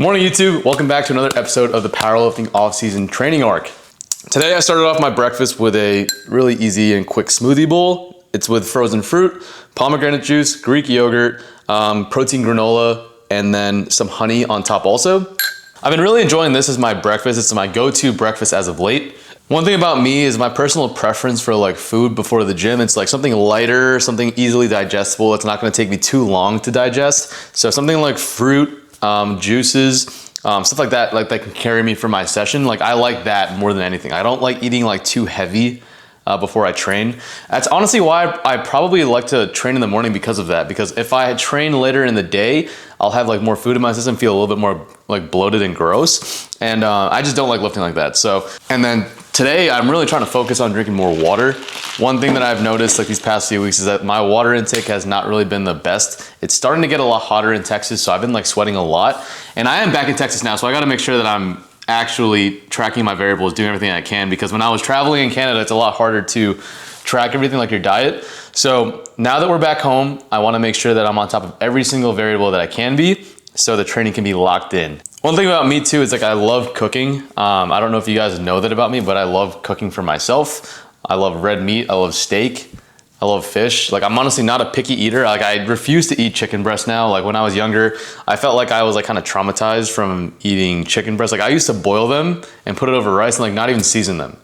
Morning YouTube, welcome back to another episode of the Powerlifting Offseason Training Arc. Today I started off my breakfast with a really easy and quick smoothie bowl. It's with frozen fruit, pomegranate juice, Greek yogurt, protein granola, and then some honey on top also. I've been really enjoying this as my breakfast. It's my go-to breakfast as of late. One thing about me is my personal preference for like food before the gym. It's like something lighter, something easily digestible. It's not gonna take me too long to digest. So something like fruit, juices, stuff like that can carry me for my session. Like I like that more than anything. I don't like eating like too heavy before I train. That's honestly why I probably like to train in the morning because of that. Because if I train later in the day, I'll have like more food in my system, feel a little bit more like bloated and gross. And I just don't like lifting like that. So, and then today I'm really trying to focus on drinking more water. One thing that I've noticed like these past few weeks is that my water intake has not really been the best. It's starting to get a lot hotter in Texas, so I've been like sweating a lot. And I am back in Texas now, so I gotta make sure that I'm actually tracking my variables, doing everything I can, because when I was traveling in Canada, it's a lot harder to track everything like your diet. So now that we're back home, I wanna make sure that I'm on top of every single variable that I can be, so the training can be locked in. One thing about me too is like I love cooking. I don't know if you guys know that about me, but I love cooking for myself. I love red meat, I love steak, I love fish. Like I'm honestly not a picky eater. Like I refuse to eat chicken breast now. Like when I was younger, I felt like I was like kind of traumatized from eating chicken breast. Like I used to boil them and put it over rice and like not even season them.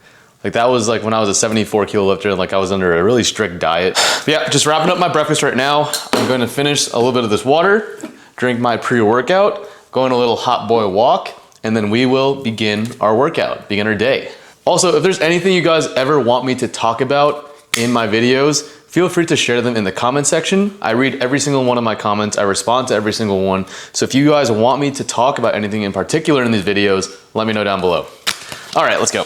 Like that was like when I was a 74 kilo lifter, like I was under a really strict diet. But yeah, just wrapping up my breakfast right now. I'm going to finish a little bit of this water, drink my pre-workout, go on a little hot boy walk, and then we will begin our workout, begin our day. Also, if there's anything you guys ever want me to talk about in my videos, feel free to share them in the comment section. I read every single one of my comments. I respond to every single one. So if you guys want me to talk about anything in particular in these videos, let me know down below. All right, let's go.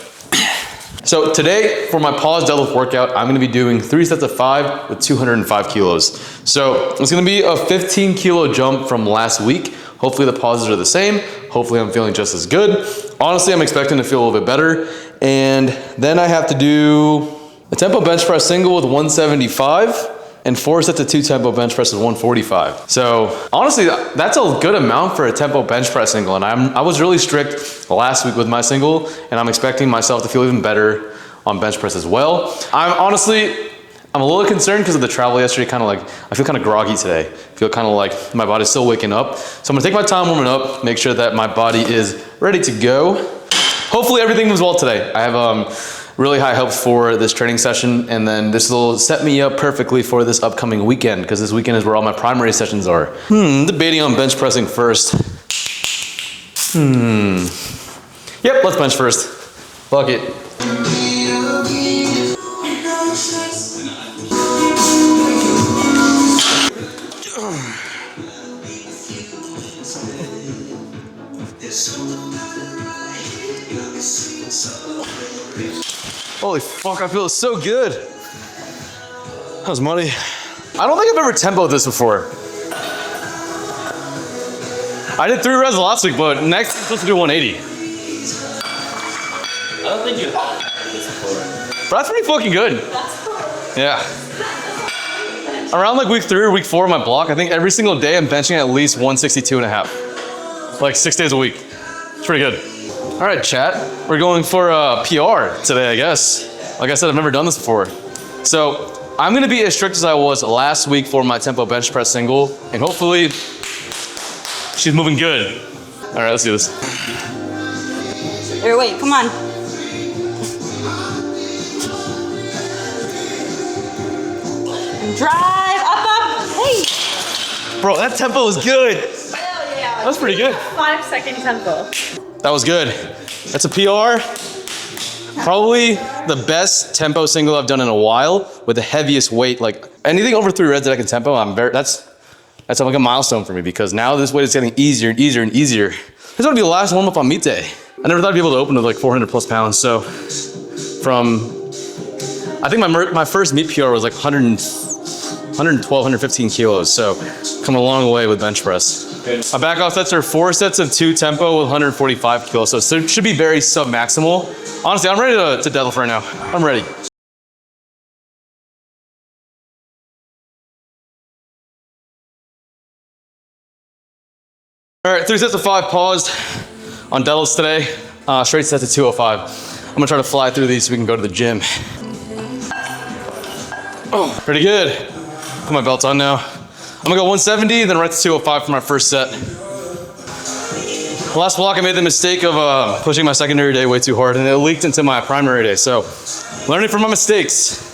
So today for my paused deadlift workout, I'm gonna be doing 3 sets of 5 with 205 kilos. So it's gonna be a 15 kilo jump from last week. Hopefully the pauses are the same. Hopefully I'm feeling just as good. Honestly, I'm expecting to feel a little bit better. And then I have to do a tempo bench press single with 175 and 4 sets of 2 tempo bench presses 145. So honestly, that's a good amount for a tempo bench press single. And I was really strict last week with my single, and I'm expecting myself to feel even better on bench press as well. I'm a little concerned because of the travel yesterday. I feel kind of groggy today. I feel kind of like my body's still waking up. So I'm gonna take my time warming up, make sure that my body is ready to go. Hopefully everything moves well today. I have really high hopes for this training session, and then this will set me up perfectly for this upcoming weekend, because this weekend is where all my primary sessions are. Debating on bench pressing first. Yep, let's bench first. Fuck it. Holy fuck, I feel so good. That was money. I don't think I've ever tempoed this before. I did 3 reps last week, but next I'm supposed to do 180. I don't think you have this before. But that's pretty fucking good. Yeah. Around like week 3 or week 4 of my block, I think every single day I'm benching at least 162 and a half. Like 6 days a week. It's pretty good. All right, chat. We're going for a PR today, I guess. Like I said, I've never done this before. So I'm gonna be as strict as I was last week for my tempo bench press single, and hopefully she's moving good. All right, let's do this. Here, wait, come on. Drive, up, hey. Bro, that tempo was good. Hell yeah. That was pretty good. 5-second tempo. That was good. That's a PR. Probably the best tempo single I've done in a while with the heaviest weight. Like anything over 3 reps that I can tempo, that's like a milestone for me, because now this weight is getting easier and easier and easier. This is gonna be the last warm up on meet day. I never thought I'd be able to open with like 400 plus pounds. So I think my first meet PR was like 112, 115 kilos. So come a long way with bench press. My back off sets are 4 sets of 2 tempo with 145 kilos. So it should be very sub-maximal. Honestly, I'm ready to deadlift right now. I'm ready. All All right, 3 sets of 5 paused on deadlifts today. Straight sets of 205. I'm gonna try to fly through these so we can go to the gym. Oh, pretty good. Put my belts on now. I'm gonna go 170, then right to 205 for my first set. Last block, I made the mistake of pushing my secondary day way too hard, and it leaked into my primary day. So, learning from my mistakes.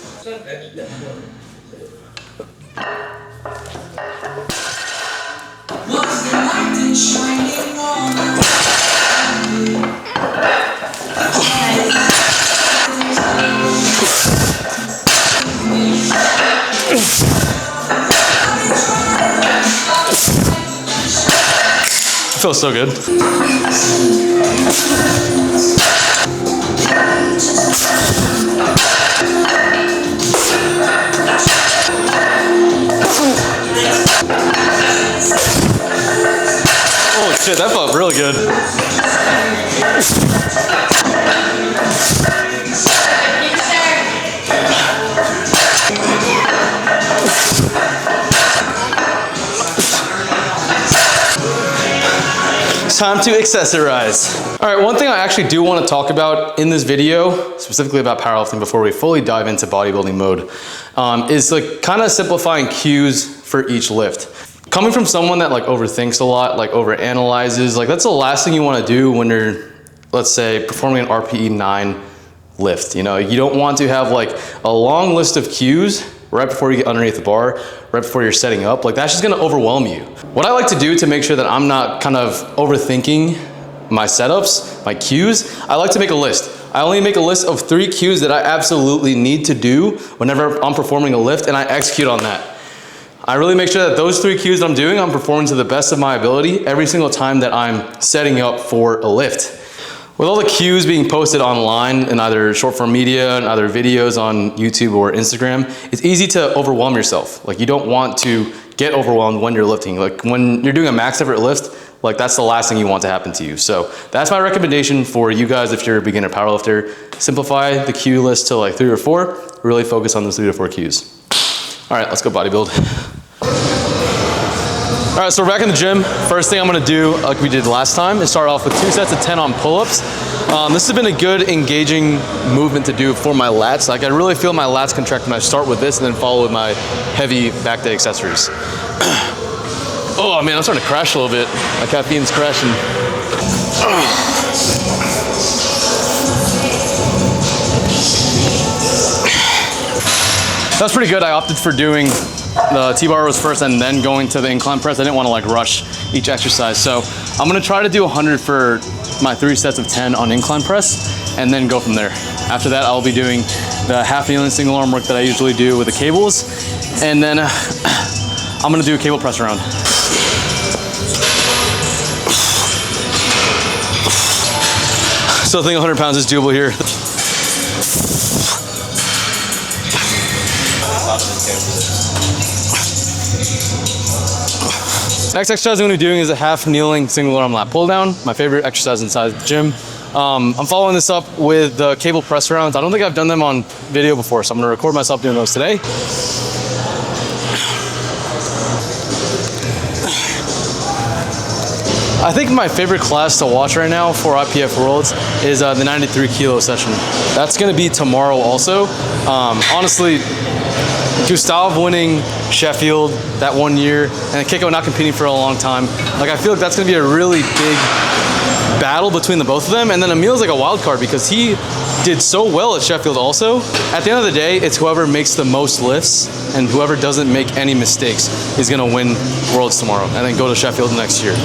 Feels so good. Oh shit, that felt really good. Time to accessorize. All right, one thing I actually do want to talk about in this video, specifically about powerlifting before we fully dive into bodybuilding mode, is like kind of simplifying cues for each lift. Coming from someone that like overthinks a lot, like overanalyzes, like that's the last thing you want to do when you're, let's say, performing an RPE 9 lift. You know, you don't want to have like a long list of cues right before you get underneath the bar, right before you're setting up. Like that's just gonna overwhelm you. What I like to do to make sure that I'm not kind of overthinking my setups, my cues, I like to make a list. I only make a list of 3 cues that I absolutely need to do whenever I'm performing a lift, and I execute on that. I really make sure that those 3 cues that I'm doing, I'm performing to the best of my ability every single time that I'm setting up for a lift. With all the cues being posted online in either short form media and other videos on YouTube or Instagram, it's easy to overwhelm yourself. Like you don't want to get overwhelmed when you're lifting. Like when you're doing a max effort lift, like that's the last thing you want to happen to you. So that's my recommendation for you guys if you're a beginner powerlifter. Simplify the cue list to like 3 or 4, really focus on those 3 to 4 cues. All right, let's go bodybuild. All right, so we're back in the gym. First thing I'm gonna do, like we did last time, is start off with 2 sets of 10 on pull-ups. This has been a good engaging movement to do for my lats. Like I really feel my lats contract when I start with this and then follow with my heavy back day accessories. Oh man, I'm starting to crash a little bit. My caffeine's crashing. That's pretty good. I opted for doing the T-bar rows first and then going to the incline press. I didn't want to like rush each exercise. So I'm gonna try to do 100 for my 3 sets of 10 on incline press and then go from there. After that, I'll be doing the half kneeling single arm work that I usually do with the cables. And then I'm gonna do a cable press around. Still think 100 pounds is doable here. Next exercise I'm going to be doing is a half kneeling single arm lat pull down. My favorite exercise inside the gym. I'm following this up with the cable press rounds. I don't think I've done them on video before, so I'm going to record myself doing those today. I think my favorite class to watch right now for IPF Worlds is the 93 kilo session. That's going to be tomorrow also. Honestly, Gustav winning Sheffield that one year and Keiko not competing for a long time. Like I feel like that's gonna be a really big battle between the both of them. And then Emil's like a wild card because he did so well at Sheffield also. At the end of the day, it's whoever makes the most lifts and whoever doesn't make any mistakes is gonna win Worlds tomorrow and then go to Sheffield next year.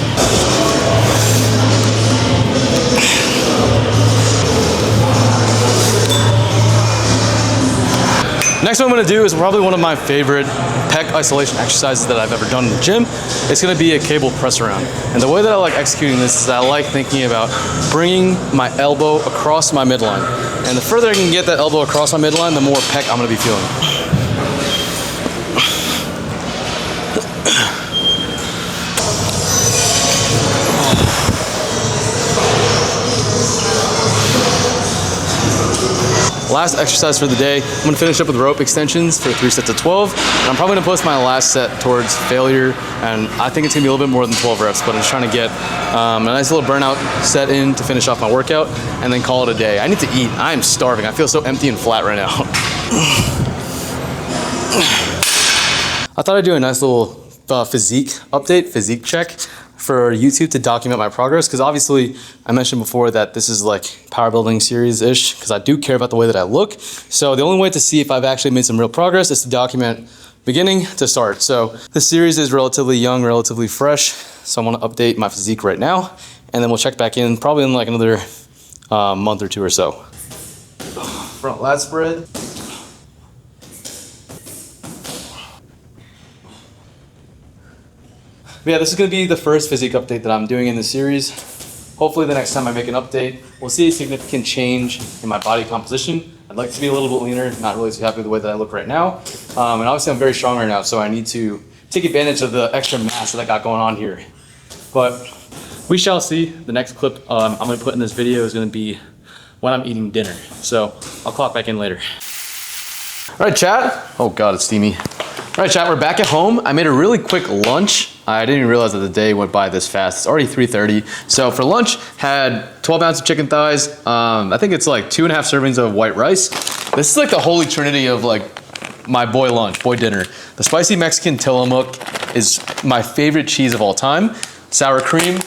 Next one I'm gonna do is probably one of my favorite pec isolation exercises that I've ever done in the gym. It's gonna be a cable press around. And the way that I like executing this is that I like thinking about bringing my elbow across my midline. And the further I can get that elbow across my midline, the more pec I'm gonna be feeling. last exercise for the day. I'm gonna finish up with rope extensions for 3 sets of 12. And I'm probably gonna post my last set towards failure. And I think it's gonna be a little bit more than 12 reps, but I'm just trying to get a nice little burnout set in to finish off my workout and then call it a day. I need to eat. I am starving. I feel so empty and flat right now. I thought I'd do a nice little physique update, physique check for YouTube to document my progress, because obviously I mentioned before that this is like power building series-ish, because I do care about the way that I look. So the only way to see if I've actually made some real progress is to document beginning to start. So this series is relatively young, relatively fresh. So I want to update my physique right now, and then we'll check back in probably in like another month or two or so. Front lat spread. But yeah, this is going to be the first physique update that I'm doing in the series. Hopefully the next time I make an update, we'll see a significant change in my body composition. I'd like to be a little bit leaner, not really too happy with the way that I look right now. And obviously I'm very strong right now, so I need to take advantage of the extra mass that I got going on here. But we shall see. The next clip I'm going to put in this video is going to be when I'm eating dinner. So I'll clock back in later. All right, chat. Oh God, it's steamy. All right, chat, we're back at home. I made a really quick lunch. I didn't even realize that the day went by this fast. It's already 3:30. So for lunch, had 12 ounces of chicken thighs. I think it's like 2.5 servings of white rice. This is like the holy trinity of like my boy lunch, boy dinner. The spicy Mexican Tillamook is my favorite cheese of all time. Sour cream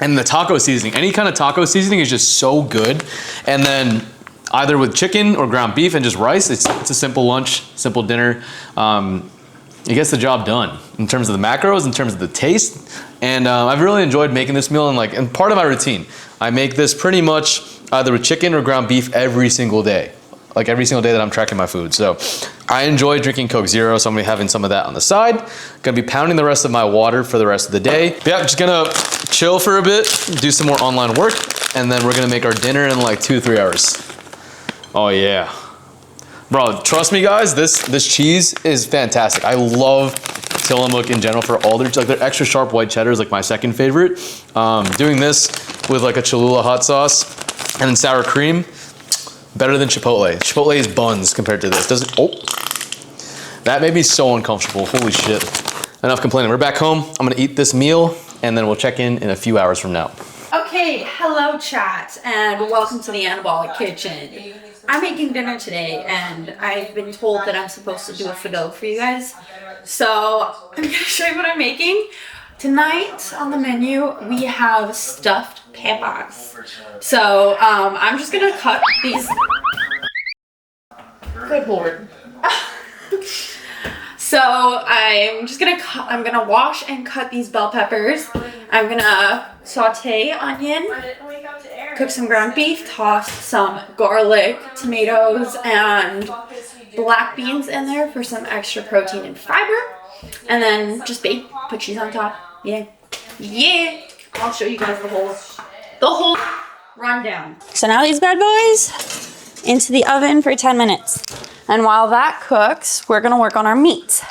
and the taco seasoning. Any kind of taco seasoning is just so good. And then either with chicken or ground beef and just rice, it's a simple lunch, simple dinner. It gets the job done in terms of the macros, in terms of the taste. And I've really enjoyed making this meal and part of my routine. I make this pretty much either with chicken or ground beef every single day. Like every single day that I'm tracking my food. So I enjoy drinking Coke Zero, so I'm gonna be having some of that on the side. Gonna be pounding the rest of my water for the rest of the day. But yeah, just gonna chill for a bit, do some more online work, and then we're gonna make our dinner in like 2-3 hours. Oh yeah. Bro, trust me guys, this cheese is fantastic. I love Tillamook in general for all their extra sharp white cheddar is like my second favorite. Doing this with like a Cholula hot sauce and then sour cream, better than Chipotle. Chipotle is buns compared to this. That made me so uncomfortable, holy shit. Enough complaining, we're back home. I'm gonna eat this meal and then we'll check in a few hours from now. Okay, hello chat, and welcome to the Anabolic Kitchen. I'm making dinner today, and I've been told that I'm supposed to do a photo for you guys. So I'm gonna show you what I'm making. Tonight on the menu, we have stuffed peppers. So I'm just gonna cut these. Good Lord. So I'm just gonna I'm gonna wash and cut these bell peppers. I'm gonna saute onion, cook some ground beef, toss some garlic, tomatoes, and black beans in there for some extra protein and fiber. And then just bake, put cheese on top. Yeah. I'll show you guys the whole rundown. So now these bad boys into the oven for 10 minutes. And while that cooks, we're gonna work on our meat.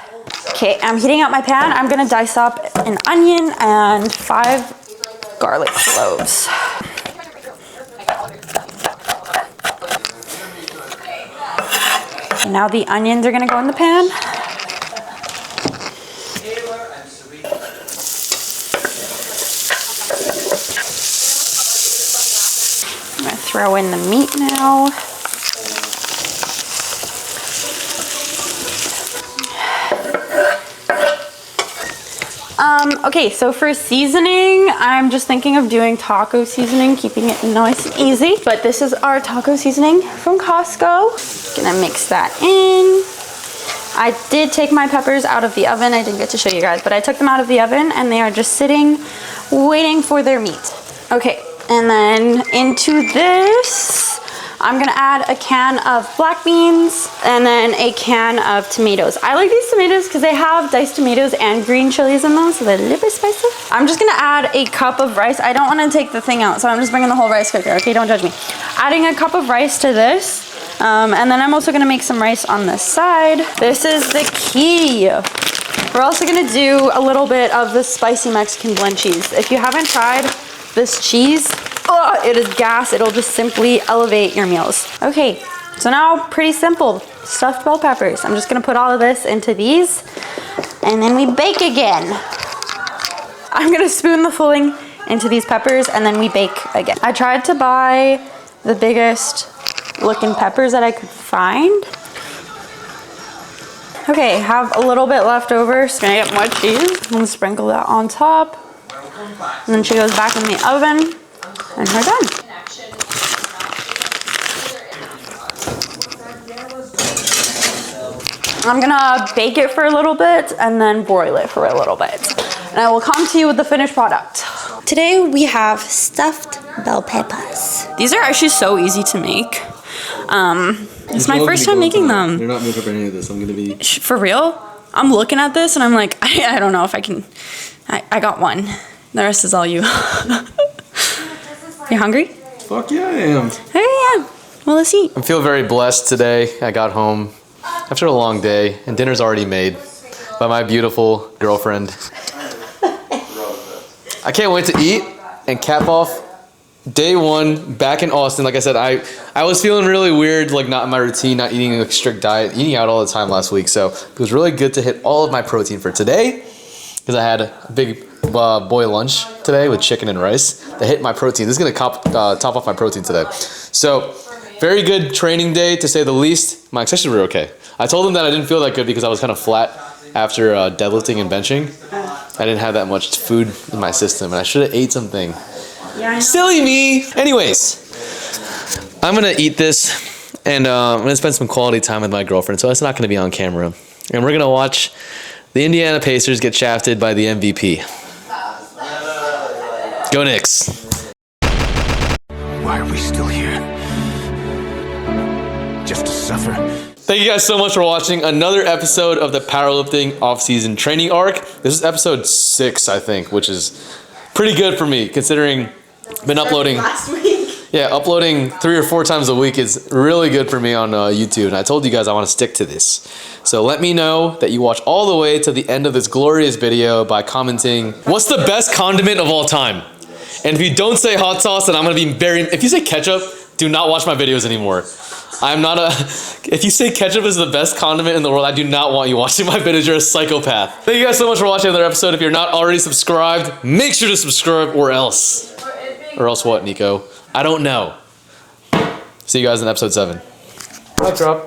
Okay, I'm heating up my pan. I'm gonna dice up an onion and 5 garlic cloves. And now the onions are gonna go in the pan. I'm gonna throw in the meat now. Okay, so for seasoning, I'm just thinking of doing taco seasoning, keeping it nice and easy. But this is our taco seasoning from Costco. Gonna mix that in. I did take my peppers out of the oven. I didn't get to show you guys, but I took them out of the oven and they are just sitting, waiting for their meat. Okay, and then into this, I'm gonna add a can of black beans and then a can of tomatoes. I like these tomatoes because they have diced tomatoes and green chilies in them, so they're a little bit spicy. I'm just gonna add a cup of rice. I don't wanna take the thing out, so I'm just bringing the whole rice cooker, okay? Don't judge me. Adding a cup of rice to this, and then I'm also gonna make some rice on this side. This is the key. We're also gonna do a little bit of the spicy Mexican blend cheese. If you haven't tried this cheese, it is gas. It'll just simply elevate your meals. Okay, So now, pretty simple, stuffed bell peppers. I'm just gonna put all of this into these, and then we bake again. I'm gonna spoon the filling into these peppers, and then we bake again. I tried to buy the biggest looking peppers that I could find. Okay, have a little bit left over. So gonna get more cheese and sprinkle that on top. And then she goes back in the oven, and we're done. I'm gonna bake it for a little bit and then broil it for a little bit. And I will come to you with the finished product. Today we have stuffed bell peppers. These are actually so easy to make. It's my first time making them. You're not moving for any of this. I'm gonna be... For real? I'm looking at this and I'm like, I don't know if I can. I got one. The rest is all you. You hungry? Fuck yeah, I am. Hey, yeah. Well, let's eat. I feel very blessed today. I got home after a long day and dinner's already made by my beautiful girlfriend. I can't wait to eat and cap off day one back in Austin. Like I said, I was feeling really weird, like not in my routine, not eating a strict diet, eating out all the time last week. So it was really good to hit all of my protein for today because I had a big boy lunch today with chicken and rice that hit my protein. This is gonna top off my protein today. So very good training day to say the least. My sessions were okay. I told them that I didn't feel that good because I was kind of flat after deadlifting and benching. I didn't have that much food in my system and I should have ate something. Yeah, I know. Silly me. Anyways, I'm gonna eat this and I'm gonna spend some quality time with my girlfriend, so it's not gonna be on camera. And we're gonna watch the Indiana Pacers get shafted by the MVP. Go Knicks. Why are we still here? Just to suffer? Thank you guys so much for watching another episode of the Powerlifting Offseason Training Arc. This is episode 6, I think, which is pretty good for me considering I've been uploading. Last week. Yeah, uploading 3 or 4 times a week is really good for me on YouTube. And I told you guys I want to stick to this. So let me know that you watch all the way to the end of this glorious video by commenting, what's the best condiment of all time? And if you don't say hot sauce, then I'm going to be if you say ketchup, do not watch my videos anymore. I'm not if you say ketchup is the best condiment in the world, I do not want you watching my videos. You're a psychopath. Thank you guys so much for watching another episode. If you're not already subscribed, make sure to subscribe or else. Or else what, Nico? I don't know. See you guys in episode 7. Mic drop.